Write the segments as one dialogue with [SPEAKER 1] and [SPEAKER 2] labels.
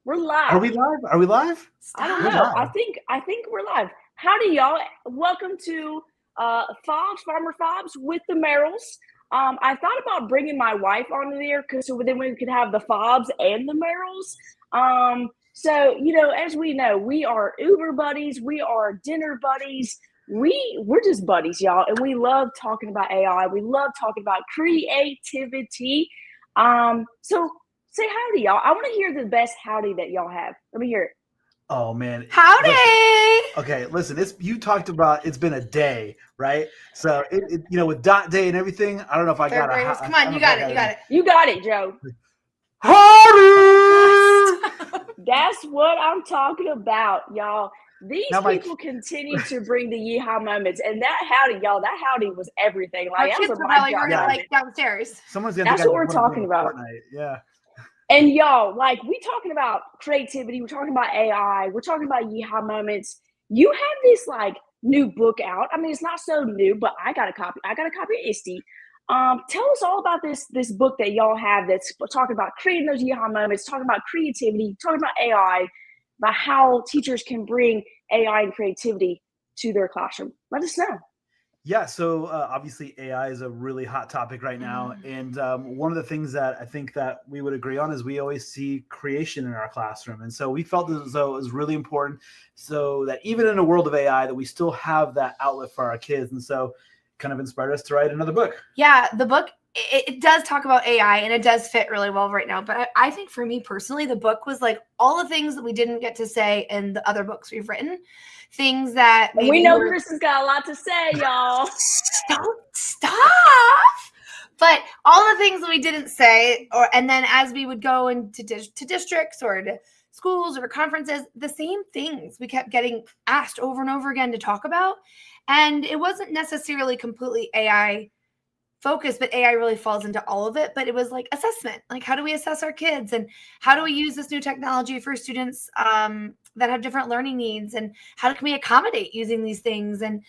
[SPEAKER 1] We're live.
[SPEAKER 2] Are we live? Are we live?
[SPEAKER 1] I don't
[SPEAKER 2] We're
[SPEAKER 1] know.
[SPEAKER 2] live.
[SPEAKER 1] I think we're live. Howdy, y'all. Welcome to Farmer Fobs with the Merrills. I thought about bringing my wife on there because so then we could have the Fobs and the Merrills. So as we know, we are Uber buddies. We are dinner buddies. We're just buddies, y'all, and we love talking about AI. We love talking about creativity. So say howdy, y'all. I want to hear the best howdy that y'all have. Let me hear it.
[SPEAKER 2] Oh man.
[SPEAKER 3] Howdy!
[SPEAKER 2] Listen, you talked about it's been a day, right? So with dot day and everything, I don't know if I got
[SPEAKER 3] it. Come on, you got it.
[SPEAKER 1] You got it, Joe.
[SPEAKER 2] Howdy!
[SPEAKER 1] That's what I'm talking about, y'all. These people continue to bring the yeehaw moments, and that howdy, y'all, that howdy was everything. Like that was
[SPEAKER 3] like downstairs.
[SPEAKER 2] Someone's gonna.
[SPEAKER 1] That's what we're talking about.
[SPEAKER 2] Fortnite. Yeah.
[SPEAKER 1] And y'all, like we talking about creativity, we're talking about AI, we're talking about yeehaw moments. You have this like new book out. I mean, it's not so new, but I got a copy. I got a copy of ISTE. Tell us all about this book that y'all have that's talking about creating those yeehaw moments, talking about creativity, talking about AI, about how teachers can bring AI and creativity to their classroom. Let us know.
[SPEAKER 2] Yeah, so obviously AI is a really hot topic right now, and one of the things that I think that we would agree on is we always see creation in our classroom, and so we felt as though it was really important, so that even in a world of AI, that we still have that outlet for our kids, and so kind of inspired us to write another book.
[SPEAKER 3] Yeah, the book it does talk about AI, and it does fit really well right now. But I think for me personally, the book was like all the things that we didn't get to say in the other books we've written. Things that maybe
[SPEAKER 1] we know Kristen's got a lot to say, y'all.
[SPEAKER 3] Stop. But all the things that we didn't say, and then as we would go into to districts or to schools or to conferences, the same things we kept getting asked over and over again to talk about. And it wasn't necessarily completely AI focused, but AI really falls into all of it. But it was like assessment, like how do we assess our kids and how do we use this new technology for students that have different learning needs, and how can we accommodate using these things, and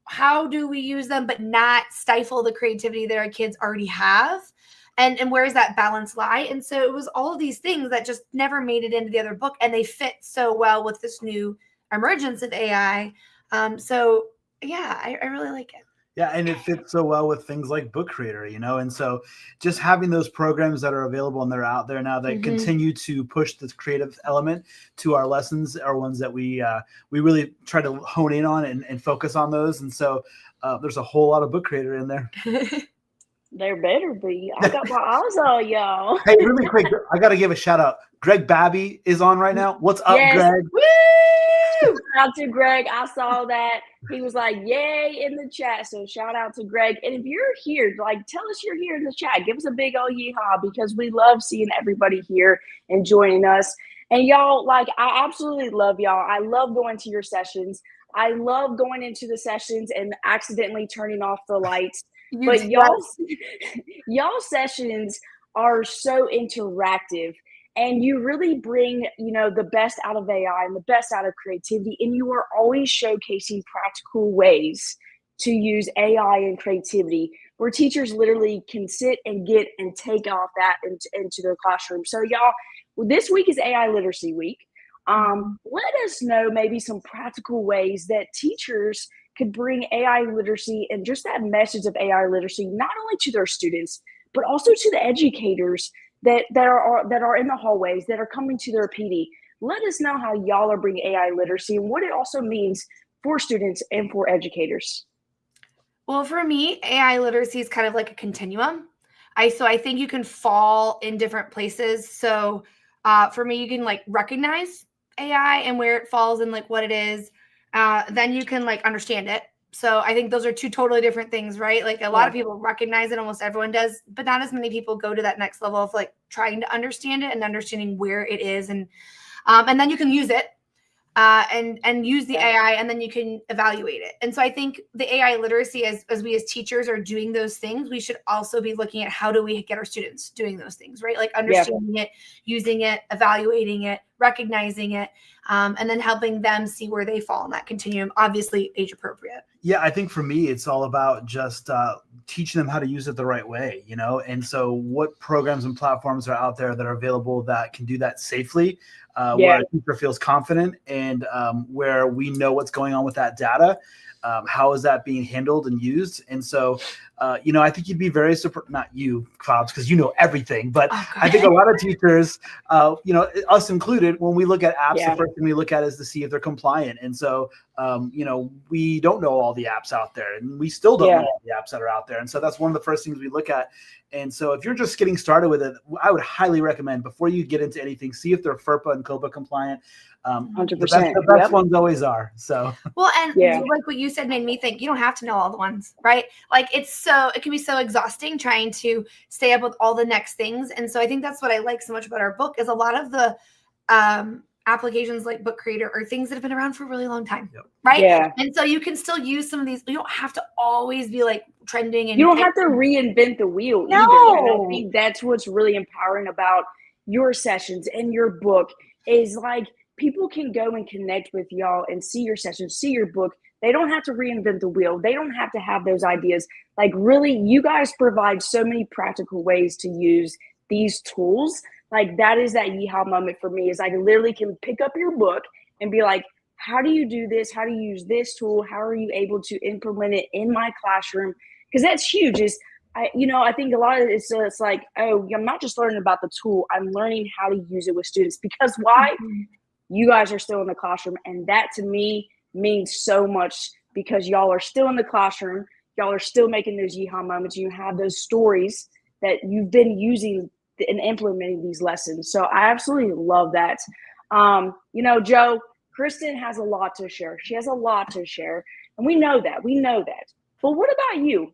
[SPEAKER 3] how do we use them but not stifle the creativity that our kids already have, and where does that balance lie? And so it was all of these things that just never made it into the other book, and they fit so well with this new emergence of AI. So yeah, I really like it.
[SPEAKER 2] Yeah, and it fits so well with things like Book Creator, and so just having those programs that are available and they're out there now that continue to push this creative element to our lessons are ones that we really try to hone in on and focus on those. And so there's a whole lot of Book Creator in there.
[SPEAKER 1] There better be. I got my eyes on y'all.
[SPEAKER 2] Hey, really quick, I got to give a shout out. Greg Babby is on right now. What's up, Greg?
[SPEAKER 1] Woo! Shout out to Greg. I saw that. He was like, yay in the chat. So shout out to Greg. And if you're here, like tell us you're here in the chat. Give us a big old yeehaw because we love seeing everybody here and joining us. And y'all, like I absolutely love y'all. I love going to your sessions. I love going into the sessions and accidentally turning off the lights. But y'all sessions are so interactive. And you really bring, the best out of AI and the best out of creativity. And you are always showcasing practical ways to use AI and creativity where teachers literally can sit and get and take off that into their classroom. So y'all, this week is AI Literacy Week. Let us know maybe some practical ways that teachers could bring AI literacy and just that message of AI literacy, not only to their students, but also to the educators that are in the hallways, that are coming to their PD. Let us know how y'all are bringing AI literacy and what it also means for students and for educators.
[SPEAKER 3] Well, for me, AI literacy is kind of like a continuum. I think you can fall in different places. So for me, you can like recognize AI and where it falls and like what it is. Then you can like understand it. So I think those are two totally different things, right? Like a lot of people recognize it, almost everyone does, but not as many people go to that next level of like trying to understand it and understanding where it is. And then you can use it and use the AI, and then you can evaluate it. And so I think the AI literacy, as we as teachers are doing those things, we should also be looking at how do we get our students doing those things, right? Like understanding it, using it, evaluating it, recognizing it, and then helping them see where they fall in that continuum, obviously age appropriate.
[SPEAKER 2] Yeah, I think for me, it's all about just teaching them how to use it the right way, you know? And so what programs and platforms are out there that are available that can do that safely, where a teacher feels confident, and where we know what's going on with that data. How is that being handled and used? And so, I think you'd be very surprised, not you, Clouds, because you know everything, but I think a lot of teachers, us included, when we look at apps, the first thing we look at is to see if they're compliant. And so, we don't know all the apps out there, and we still don't know all the apps that are out there. And so that's one of the first things we look at. And so if you're just getting started with it, I would highly recommend, before you get into anything, see if they're FERPA and COPA compliant.
[SPEAKER 1] 100%.
[SPEAKER 2] The best ones always are. So
[SPEAKER 3] well, and like what you said made me think, you don't have to know all the ones, right? Like it can be so exhausting trying to stay up with all the next things. And so I think that's what I like so much about our book, is a lot of the applications like Book Creator are things that have been around for a really long time, right? Yeah. And so you can still use some of these. You don't have to always be like trending, and
[SPEAKER 1] you don't have to reinvent the wheel either. And I think that's what's really empowering about your sessions and your book, is like people can go and connect with y'all and see your sessions, see your book. They don't have to reinvent the wheel. They don't have to have those ideas. Like really, you guys provide so many practical ways to use these tools. Like that is that yeehaw moment for me, is I literally can pick up your book and be like, how do you do this? How do you use this tool? How are you able to implement it in my classroom? Because that's huge. I think a lot of it, it's like, oh, I'm not just learning about the tool. I'm learning how to use it with students. Because why? You guys are still in the classroom. And that to me means so much, because y'all are still in the classroom. Y'all are still making those yeehaw moments. You have those stories that you've been using and implementing these lessons. So I absolutely love that. Joe, Kristin has a lot to share. She has a lot to share. And we know that. But what about you?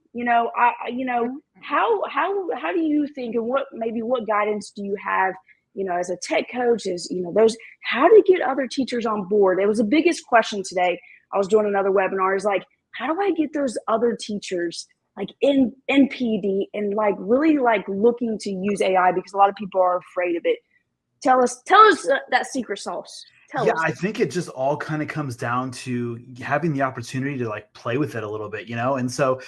[SPEAKER 1] How do you think, and what guidance do you have, as a tech coach, how to get other teachers on board? It was the biggest question today. I was doing another webinar, is like, how do I get those other teachers like in PD and like really like looking to use AI, because a lot of people are afraid of it. Tell us that secret sauce. Tell us.
[SPEAKER 2] I think it just all kind of comes down to having the opportunity to like play with it a little bit, And so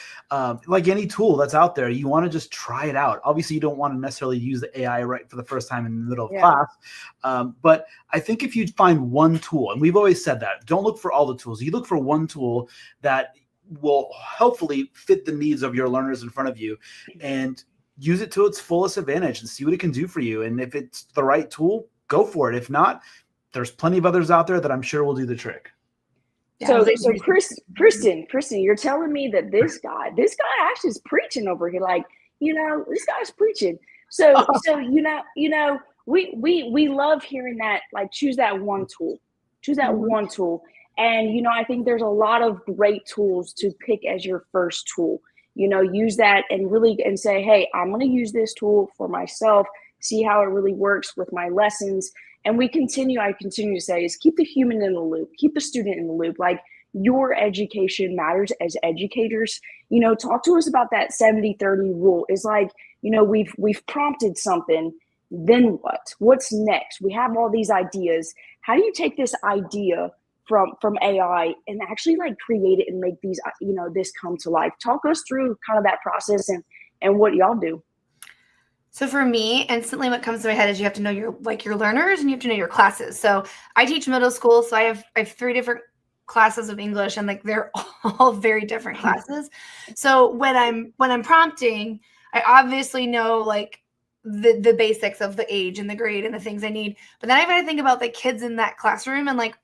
[SPEAKER 2] like any tool that's out there, you want to just try it out. Obviously, you don't want to necessarily use the AI right for the first time in the middle of class. But I think if you find one tool, and we've always said that, don't look for all the tools. You look for one tool that will hopefully fit the needs of your learners in front of you, and use it to its fullest advantage and see what it can do for you. And if it's the right tool, go for it. If not, there's plenty of others out there that I'm sure will do the trick.
[SPEAKER 1] So Kristin, you're telling me that this guy actually is preaching over here. Like, this guy's preaching. So we love hearing that, like, choose that one tool. One tool. And, I think there's a lot of great tools to pick as your first tool. Use that and say, hey, I'm going to use this tool for myself, see how it really works with my lessons. And I continue to say, is keep the human in the loop, keep the student in the loop. Like, your education matters as educators. Talk to us about that 70-30 rule. Is like, we've prompted something, then what? What's next? We have all these ideas. How do you take this idea from AI and actually like create it and make these, this come to life? Talk us through kind of that process and what y'all do.
[SPEAKER 3] So for me, instantly what comes to my head is you have to know your learners, and you have to know your classes. So I teach middle school. So I have 3 different classes of English, and like, they're all very different classes. So when I'm prompting, I obviously know like the basics of the age and the grade and the things I need. But then I've got to think about the kids in that classroom and like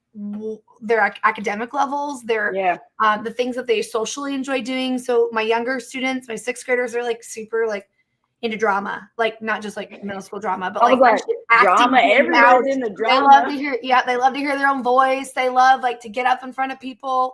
[SPEAKER 3] their academic levels, their the things that they socially enjoy doing. So my younger students, my 6th graders, are like super like into drama, like not just like middle school drama, but like
[SPEAKER 1] drama. Everybody's into drama.
[SPEAKER 3] They love to hear their own voice. They love like to get up in front of people.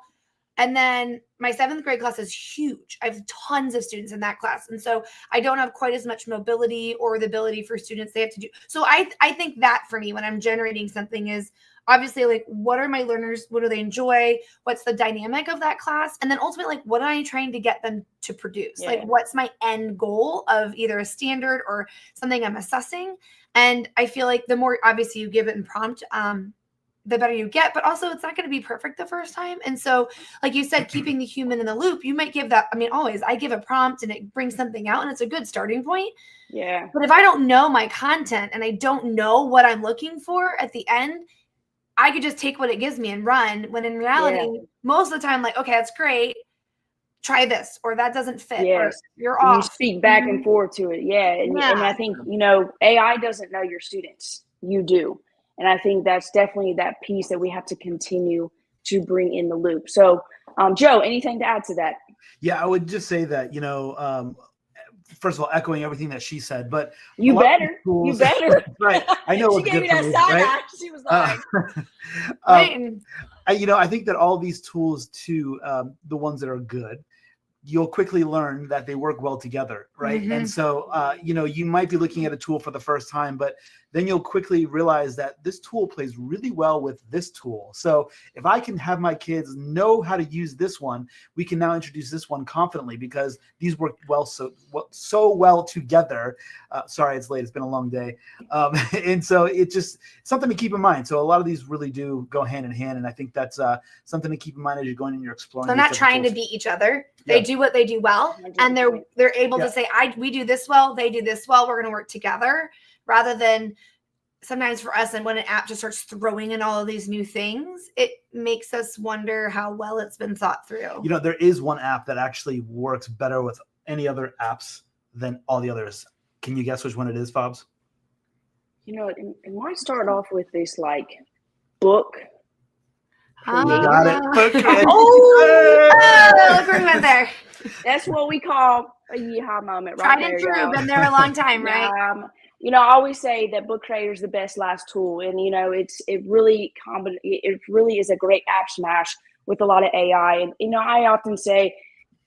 [SPEAKER 3] And then my 7th grade class is huge. I have tons of students in that class. And so I don't have quite as much mobility or the ability for students they have to do. So I think that for me, when I'm generating something, is obviously like, what are my learners? What do they enjoy? What's the dynamic of that class? And then ultimately, like, what am I trying to get them to produce?
[SPEAKER 1] Yeah.
[SPEAKER 3] Like, what's my end goal of either a standard or something I'm assessing? And I feel like the more obviously you give it in prompt, the better you get, but also it's not going to be perfect the first time. And so, like you said, keeping the human in the loop, you might give that. I mean, always I give a prompt and it brings something out and it's a good starting point.
[SPEAKER 1] Yeah.
[SPEAKER 3] But if I don't know my content and I don't know what I'm looking for at the end, I could just take what it gives me and run, when in reality, most of the time, like, okay, that's great. Try this, or that doesn't fit, or you're off.
[SPEAKER 1] You speak back and forth to it. Yeah. And I think, AI doesn't know your students. You do. And I think that's definitely that piece that we have to continue to bring in the loop. So, Joe, anything to add to that?
[SPEAKER 2] Yeah, I would just say that, first of all, echoing everything that she said, but
[SPEAKER 1] you better.
[SPEAKER 2] Right. I know
[SPEAKER 1] she gave me that side eye. She was like,
[SPEAKER 2] I think that all these tools too, the ones that are good, you'll quickly learn that they work well together, right? Mm-hmm. And so, you might be looking at a tool for the first time, but then you'll quickly realize that this tool plays really well with this tool. So if I can have my kids know how to use this one, we can now introduce this one confidently because these work so well together. Sorry, it's late. It's been a long day. And so it's just something to keep in mind. So a lot of these really do go hand in hand. And I think that's something to keep in mind as you're going and you're exploring.
[SPEAKER 3] They're not trying to beat each other. They do what they do well. And they're able to say, we do this well, they do this well, we're going to work together, rather than sometimes for us. And when an app just starts throwing in all of these new things, it makes us wonder how well it's been thought through.
[SPEAKER 2] There is one app that actually works better with any other apps than all the others. Can you guess which one it is, Fobs?
[SPEAKER 1] It might start off with this like book.
[SPEAKER 2] You got it. Okay.
[SPEAKER 3] Look where we went there.
[SPEAKER 1] That's what we call a yeehaw moment, right?
[SPEAKER 3] Tried and true. Been there a long time, right?
[SPEAKER 1] I always say that Book Creator is the best last tool, and it really is a great app smash with a lot of AI. And I often say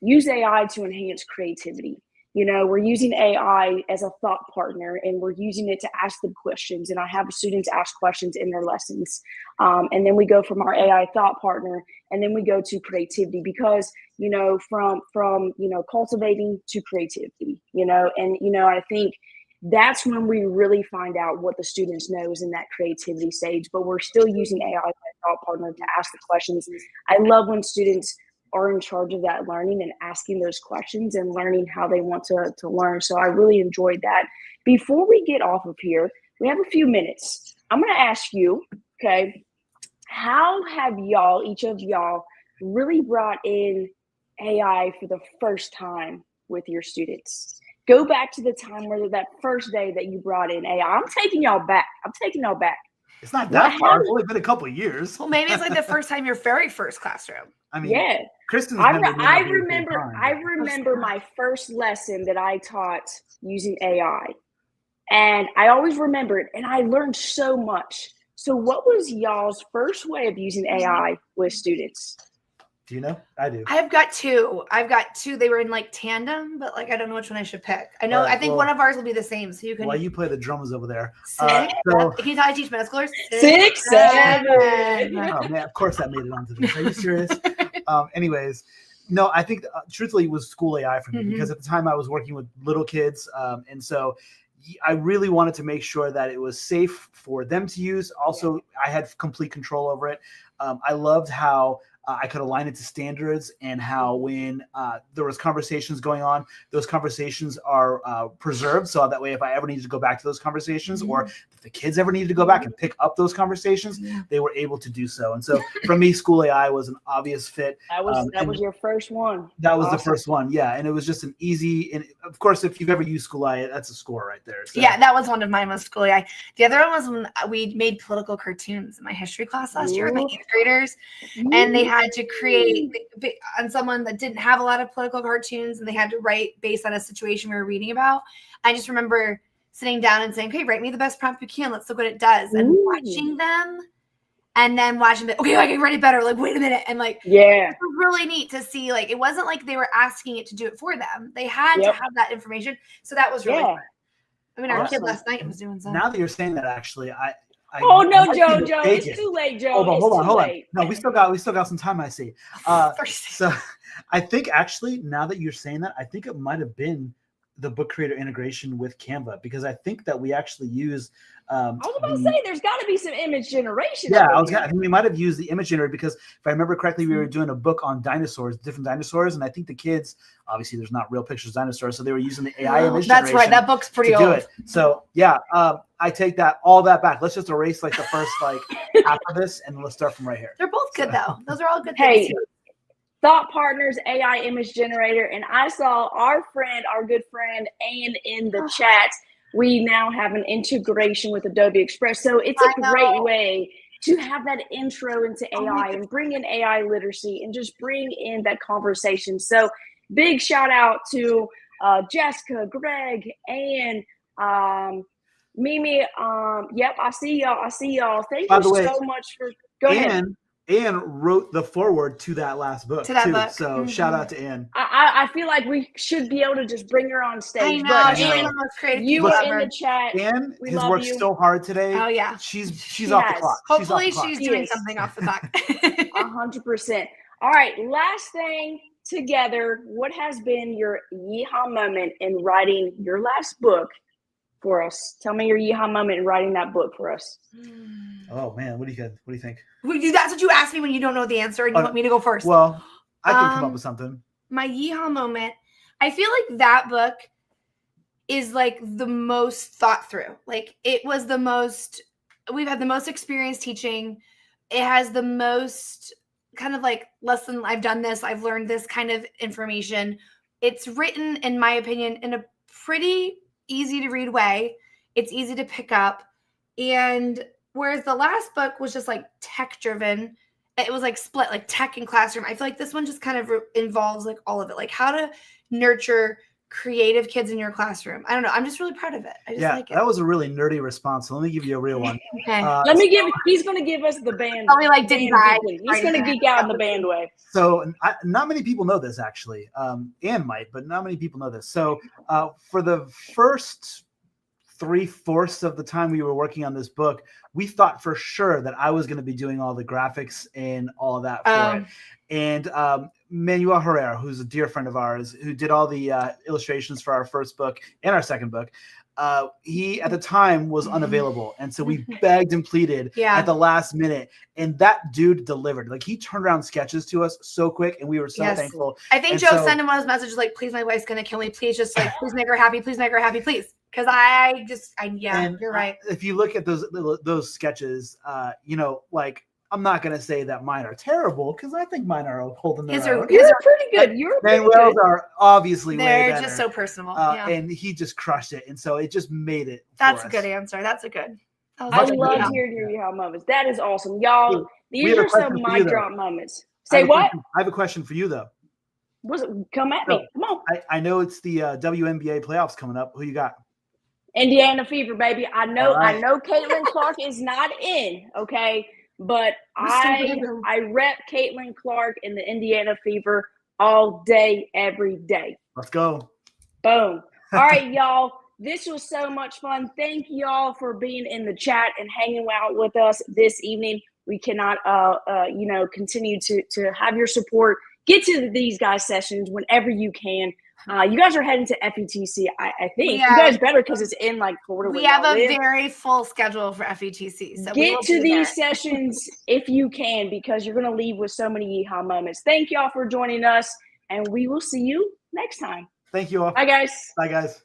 [SPEAKER 1] use AI to enhance creativity. We're using AI as a thought partner, and we're using it to ask them questions. And I have students ask questions in their lessons. And then we go from our AI thought partner, and then we go to creativity because, from cultivating to creativity, and, I think that's when we really find out what the students know is in that creativity stage, but we're still using AI as a thought partner to ask the questions. I love when students are in charge of that learning and asking those questions and learning how they want to learn. So I really enjoyed that. Before we get off of here, we have a few minutes. I'm going to ask you, okay, how have each of y'all really brought in AI for the first time with your students? Go back to the time where that first day that you brought in AI. I'm taking y'all back.
[SPEAKER 2] It's not that far. It's only been a couple of years.
[SPEAKER 3] Well, maybe it's like the first time, your very first classroom.
[SPEAKER 2] I mean, yeah. Kristin's
[SPEAKER 1] I remember my first lesson that I taught using AI. And I always remember it, and I learned so much. So what was y'all's first way of using AI with students?
[SPEAKER 2] Do you know? I do.
[SPEAKER 3] I've got two. They were in like tandem, but like I don't know which one I should pick. I know. I think one of ours will be the same. So you can.
[SPEAKER 2] While you play the drums over there.
[SPEAKER 3] Can you teach middle schoolers?
[SPEAKER 1] 6, 7.
[SPEAKER 2] Oh man, of course that made it onto this. Are you serious? Anyways, no, I think truthfully it was school AI for me because at the time I was working with little kids, and so I really wanted to make sure that it was safe for them to use. Also, I had complete control over it. I loved how I could align it to standards and how when there was conversations going on, those conversations are preserved. So that way, if I ever needed to go back to those conversations or if the kids ever needed to go back and pick up those conversations, they were able to do so. And so for me, school AI was an obvious fit.
[SPEAKER 1] That was your first one.
[SPEAKER 2] That was the first one. Yeah. And it was just an easy, and of course, if you've ever used school AI, that's a score right there. So.
[SPEAKER 3] Yeah, that was one of mine was school AI. The other one was when we made political cartoons in my history class last year with my 8th graders. And they had to create on someone that didn't have a lot of political cartoons, and they had to write based on a situation we were reading about. I just remember sitting down and saying, "Okay, write me the best prompt you can. Let's look what it does." And watching them and then watching it. Okay, I can write it better. Like, wait a minute. And like,
[SPEAKER 1] Yeah.
[SPEAKER 3] it was really neat to see, like, it wasn't like they were asking it to do it for them. They had to have that information. So that was really fun. I mean, our kid last night was doing something.
[SPEAKER 2] Now that you're saying that, actually,
[SPEAKER 1] oh no, Joe, it's too late, Joe.
[SPEAKER 2] Hold on. No, we still got some time, I see. So I think actually, now that you're saying that, I think it might have been the book creator integration with Canva, because I think that we actually use
[SPEAKER 1] I was about to say there's got to be some image generation.
[SPEAKER 2] Yeah, I think we might have used the image generator, because if I remember correctly, we were doing a book on dinosaurs, different dinosaurs, and I think the kids, obviously there's not real pictures of dinosaurs, so they were using the AI image
[SPEAKER 3] generation. That's right. That book's pretty old. Do it.
[SPEAKER 2] So yeah, I take all that back. Let's just erase like the first half of this, and let's start from right here.
[SPEAKER 3] They're both good though. Those are all good
[SPEAKER 1] things.
[SPEAKER 3] Hey,
[SPEAKER 1] Thought Partners AI image generator, and I saw our good friend Ann in the chat. We now have an integration with Adobe Express, so it's a great way to have that intro into AI and bring in AI literacy and just bring in that conversation. So big shout out to Jessica, Greg, and Mimi. Yep, I see y'all. Thank you so much for. Go ahead.
[SPEAKER 2] Anne wrote the foreword to that last book, book. So shout out to Anne.
[SPEAKER 1] I feel like we should be able to just bring her on stage.
[SPEAKER 3] I know. She's the most creative.
[SPEAKER 1] You were in the chat.
[SPEAKER 2] Anne has worked so hard today.
[SPEAKER 3] Oh yeah.
[SPEAKER 2] She's off the clock.
[SPEAKER 3] Hopefully she's doing something off the clock.
[SPEAKER 1] 100%. All right. Last thing together. What has been your yeehaw moment in writing your last book for us? Tell me your yeehaw moment in writing that book for us.
[SPEAKER 2] Oh man, what do you think?
[SPEAKER 3] That's what you asked me when you don't know the answer and you want me to go first.
[SPEAKER 2] Well, I can come up with something.
[SPEAKER 3] My yeehaw moment. I feel like that book is like the most thought through. Like it was the most. We've had the most experience teaching. It has the most kind of like lesson. I've done this. I've learned this kind of information. It's written, in my opinion, in a pretty easy to read way. It's easy to pick up, and whereas the last book was just like tech driven, it was like split like tech and classroom. I feel like this one just kind of involves like all of it, like how to nurture creative kids in your classroom. I don't know. I'm just really proud of it. I just like it.
[SPEAKER 2] That was a really nerdy response. So let me give you a real one.
[SPEAKER 3] Okay.
[SPEAKER 1] He's going to give us the band.
[SPEAKER 3] Probably like didn't die.
[SPEAKER 1] He's going to geek out in the band way.
[SPEAKER 2] So not many people know this actually. Anne might, but not many people know this. So for the first 3/4 of the time we were working on this book, we thought for sure that I was going to be doing all the graphics and all of that for it. And Manuel Herrera, who's a dear friend of ours, who did all the illustrations for our first book and our second book, he at the time was unavailable. And so we begged and pleaded at the last minute. And that dude delivered. Like he turned around sketches to us so quick, and we were so thankful.
[SPEAKER 3] I think Joe sent him one of those messages like, please, my wife's going to kill me. Please just like, please make her happy. Please make her happy. Please. Because you're right.
[SPEAKER 2] If you look at those sketches, like I'm not gonna say that mine are terrible, because I think mine are holding their own.
[SPEAKER 1] You're pretty good. You're pretty good.
[SPEAKER 2] Manuel's are obviously way better.
[SPEAKER 3] They're just so personal.
[SPEAKER 2] And he just crushed it, and so it just made it.
[SPEAKER 3] That's a good answer. That's a good.
[SPEAKER 1] I love hearing your yeehaw moments. That is awesome, y'all. These are some mic drop moments. Say what?
[SPEAKER 2] I have a question for you though.
[SPEAKER 1] Come at me. Come on.
[SPEAKER 2] I know it's the WNBA playoffs coming up. Who you got?
[SPEAKER 1] Indiana Fever, baby. I know Caitlin Clark is not in, okay? But I rep Caitlin Clark in the Indiana Fever all day, every day.
[SPEAKER 2] Let's go.
[SPEAKER 1] Boom. All right, y'all. This was so much fun. Thank y'all for being in the chat and hanging out with us this evening. We cannot continue to have your support. Get to these guys' sessions whenever you can. You guys are heading to FETC, I think. You guys better, because it's in like Florida.
[SPEAKER 3] We have a very full schedule for FETC. So
[SPEAKER 1] get to these sessions if you can, because you're going to leave with so many yeehaw moments. Thank y'all for joining us, and we will see you next time.
[SPEAKER 2] Thank you all.
[SPEAKER 1] Bye, guys.
[SPEAKER 2] Bye, guys.